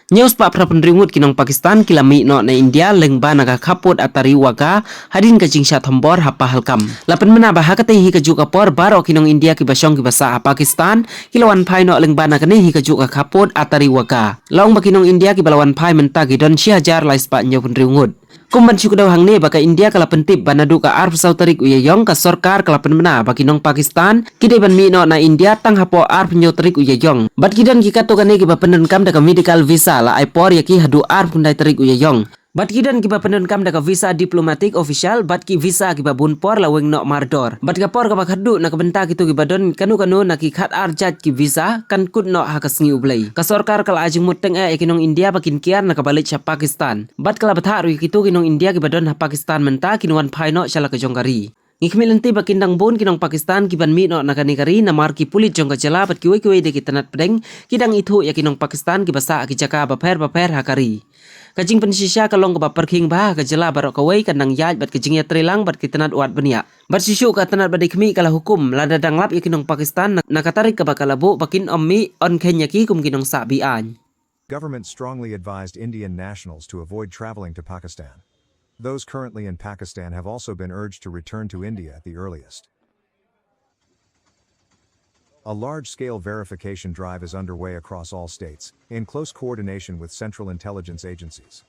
News pa penringut kinong Pakistan kilami no na India lengba naga kaput atari waga hadin kajing syat hombor hapa halkam. Lapan mena bahakate hi kaju kapor baro kinong India kibasong kibasa Pakistan kilawan pai no lengba naga hi kaju kaput atari waga. Laung bakinong India kibalawan pai menta gidon syajar lais pa nyo penringut. Kumban syukudaw hang ne baka India kala pentip banadu ka Arab Sautarik uyayong ka sorkar kala penmena bakinong Pakistan kide ban mi no na India tang hapo Arab nyotarik uyayong. Bat kidan kikato kane kiba penenkam daka medical visa la aipor yaki hadu Arab kundai tarik uyayong. Bat kidan kiba penenkam daka visa diplomatik official bat ki visa kiba bunpor la weng no mardor. Bat kapor kabak hadu na kabenta kitu kiba don kanu na ki khat arjat ki visa kan kut no hakasngi ublay. Ka sorkar kala ajing muteng kinong India bakin kiar na kabalik sa Pakistan. Bat kala batharu kitu kinong India kiba don ha Pakistan menta kinuan pai no shala ka jonggari. Ngikmilanti bakindang bon kinong Pakistan kiban mi no nakanikari na marki pulit jong kajala bat kiwe de kitanat pedeng kidang itu ya kinong Pakistan kibasa akijaka baper hakari. Kajing pensisya kalong ka perking bah kajala barok kawai kanang yaj bat kajing ya trilang bat kitanat uat benia. Bat sisu ka tanat badikmi kala hukum lada danglap ya kinong Pakistan nakatarik ka bakalabu bakin ommi on Kenya ki kum kinong sabian. Government strongly advised Indian nationals to avoid traveling to Pakistan. Those currently in Pakistan have also been urged to return to India at the earliest. A large-scale verification drive is underway across all states, in close coordination with central intelligence agencies.